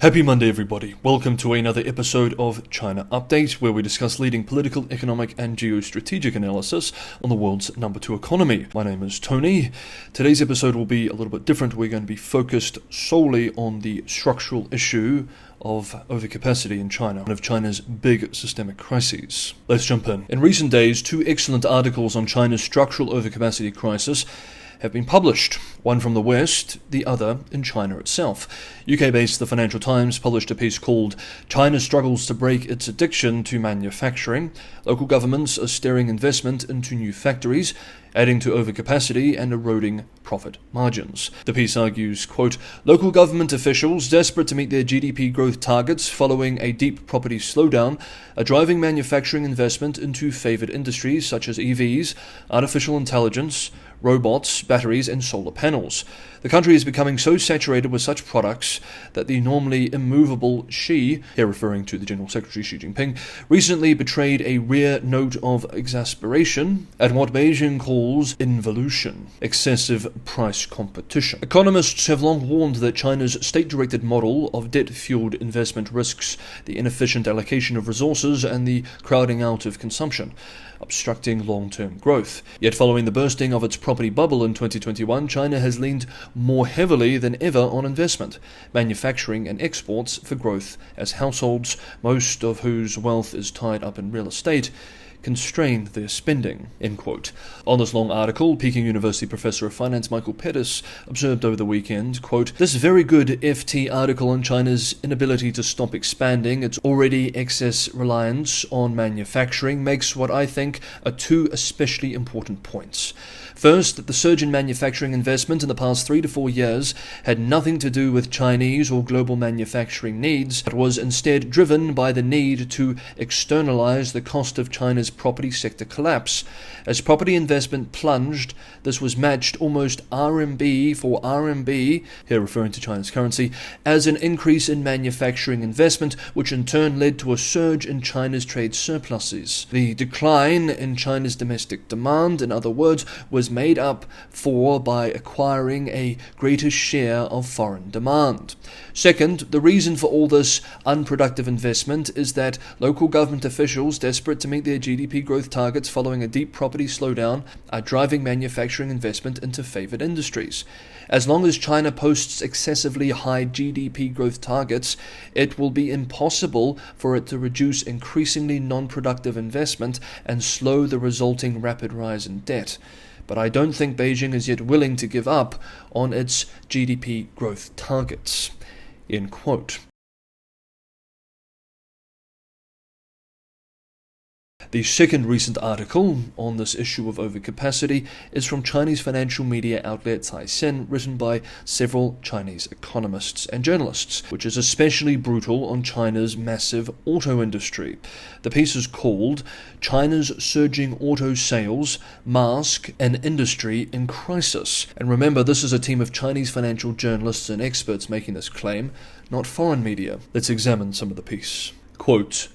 Happy Monday, everybody. Welcome to another episode of China Update, where we discuss leading political, economic, and geostrategic analysis on the world's number 2 economy. My name is Tony. Today's episode will be a little bit different. We're going to be focused solely on the structural issue of overcapacity in China, one of China's big systemic crises. Let's jump in. In recent days, 2 excellent articles on China's structural overcapacity crisis have been published, one from the West, the other in China itself. UK-based The Financial Times published a piece called "China Struggles to Break Its Addiction to Manufacturing. Local Governments Are Steering Investment into New Factories, Adding to Overcapacity and Eroding Profit Margins." The piece argues, quote, "Local government officials, desperate to meet their GDP growth targets following a deep property slowdown, are driving manufacturing investment into favoured industries such as EVs, artificial intelligence, robots, batteries, and solar panels. The country is becoming so saturated with such products that the normally immovable Xi," here referring to the General Secretary Xi Jinping, "recently betrayed a rare note of exasperation at what Beijing calls involution, excessive price competition." Economists have long warned that China's state-directed model of debt-fueled investment risks the inefficient allocation of resources and the crowding out of consumption, obstructing long-term growth. Yet following the bursting of its property bubble in 2021, China has leaned more heavily than ever on investment, manufacturing and exports for growth as households, most of whose wealth is tied up in real estate, constrained their spending, end quote. On this long article, Peking University Professor of Finance Michael Pettis observed over the weekend, quote, "This very good FT article on China's inability to stop expanding its already excess reliance on manufacturing makes what I think are 2 especially important points. First, that the surge in manufacturing investment in the past 3 to 4 years had nothing to do with Chinese or global manufacturing needs, but was instead driven by the need to externalize the cost of China's property sector collapse. As property investment plunged, this was matched almost RMB for RMB, here referring to China's currency, as an increase in manufacturing investment, which in turn led to a surge in China's trade surpluses. The decline in China's domestic demand, in other words, was made up for by acquiring a greater share of foreign demand. Second, the reason for all this unproductive investment is that local government officials, desperate to meet their GDP growth targets following a deep property slowdown, are driving manufacturing investment into favoured industries. As long as China posts excessively high GDP growth targets, it will be impossible for it to reduce increasingly non-productive investment and slow the resulting rapid rise in debt. But I don't think Beijing is yet willing to give up on its GDP growth targets." End quote. The second recent article on this issue of overcapacity is from Chinese financial media outlet Caixin, written by several Chinese economists and journalists, which is especially brutal on China's massive auto industry. The piece is called "China's Surging Auto Sales Mask an Industry in Crisis." And remember, this is a team of Chinese financial journalists and experts making this claim, not foreign media. Let's examine some of the piece. Quote,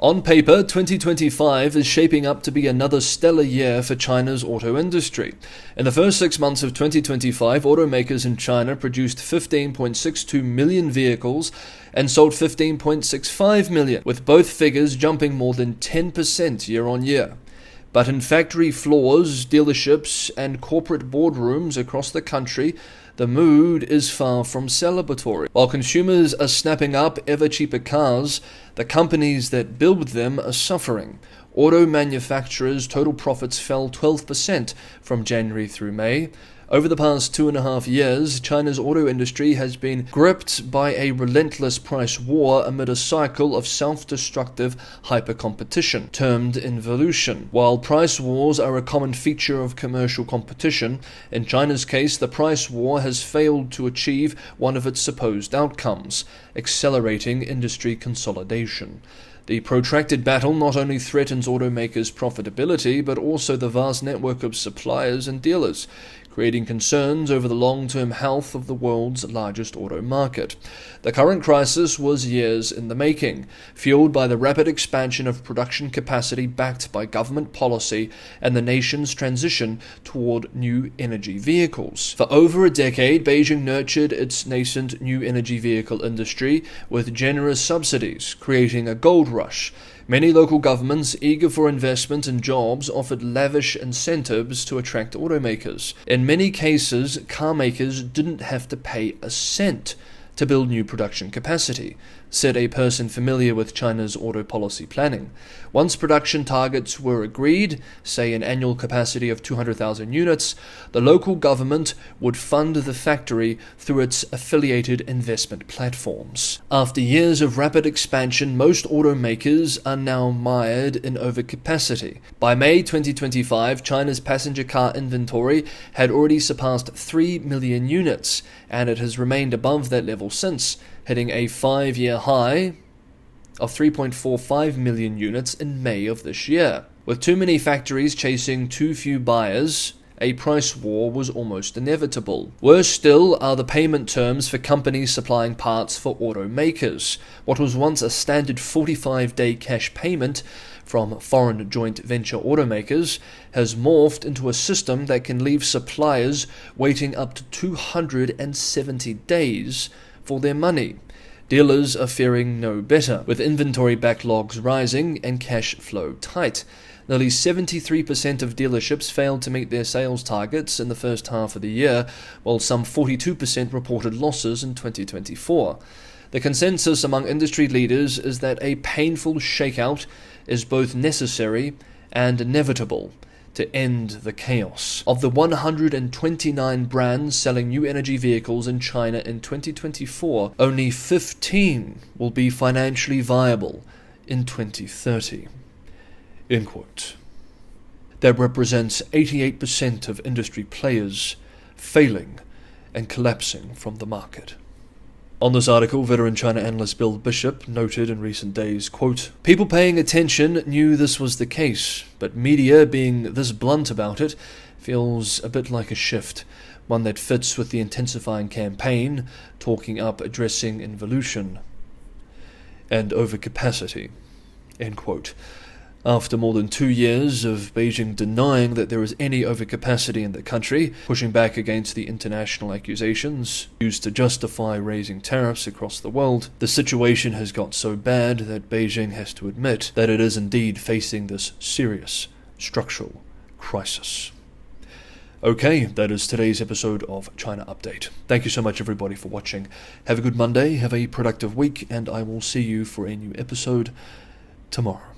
"On paper, 2025 is shaping up to be another stellar year for China's auto industry. In the first 6 months of 2025, automakers in China produced 15.62 million vehicles and sold 15.65 million, with both figures jumping more than 10% year on year. But in factory floors, dealerships, and corporate boardrooms across the country, the mood is far from celebratory. While consumers are snapping up ever cheaper cars, the companies that build them are suffering. Auto manufacturers' total profits fell 12% from January through May. Over the past 2.5 years, China's auto industry has been gripped by a relentless price war amid a cycle of self-destructive hyper-competition, termed involution. While price wars are a common feature of commercial competition, in China's case, the price war has failed to achieve one of its supposed outcomes, accelerating industry consolidation. The protracted battle not only threatens automakers' profitability, but also the vast network of suppliers and dealers, creating concerns over the long-term health of the world's largest auto market. The current crisis was years in the making, fueled by the rapid expansion of production capacity backed by government policy and the nation's transition toward new energy vehicles. For over a decade, Beijing nurtured its nascent new energy vehicle industry with generous subsidies, creating a gold rush. Many local governments, eager for investment and jobs, offered lavish incentives to attract automakers. In many cases, car makers didn't have to pay a cent to build new production capacity, said a person familiar with China's auto policy planning. Once production targets were agreed, say an annual capacity of 200,000 units, the local government would fund the factory through its affiliated investment platforms. After years of rapid expansion, most automakers are now mired in overcapacity. By May 2025, China's passenger car inventory had already surpassed 3 million units, and it has remained above that level since, hitting a 5-year high of 3.45 million units in May of this year. With too many factories chasing too few buyers, a price war was almost inevitable. Worse still are the payment terms for companies supplying parts for automakers. What was once a standard 45-day cash payment from foreign joint venture automakers has morphed into a system that can leave suppliers waiting up to 270 days for their money. Dealers are fearing no better, with inventory backlogs rising and cash flow tight. Nearly 73% of dealerships failed to meet their sales targets in the first half of the year, while some 42% reported losses in 2024. The consensus among industry leaders is that a painful shakeout is both necessary and inevitable to end the chaos. Of the 129 brands selling new energy vehicles in China in 2024, only 15 will be financially viable in 2030. End quote. That represents 88% of industry players failing and collapsing from the market. On this article, veteran China analyst Bill Bishop noted in recent days, quote, "People paying attention knew this was the case, but media being this blunt about it feels a bit like a shift, one that fits with the intensifying campaign, talking up addressing involution and overcapacity." End quote. After more than 2 years of Beijing denying that there is any overcapacity in the country, pushing back against the international accusations used to justify raising tariffs across the world, the situation has got so bad that Beijing has to admit that it is indeed facing this serious structural crisis. Okay, that is today's episode of China Update. Thank you so much everybody for watching. Have a good Monday, have a productive week, and I will see you for a new episode tomorrow.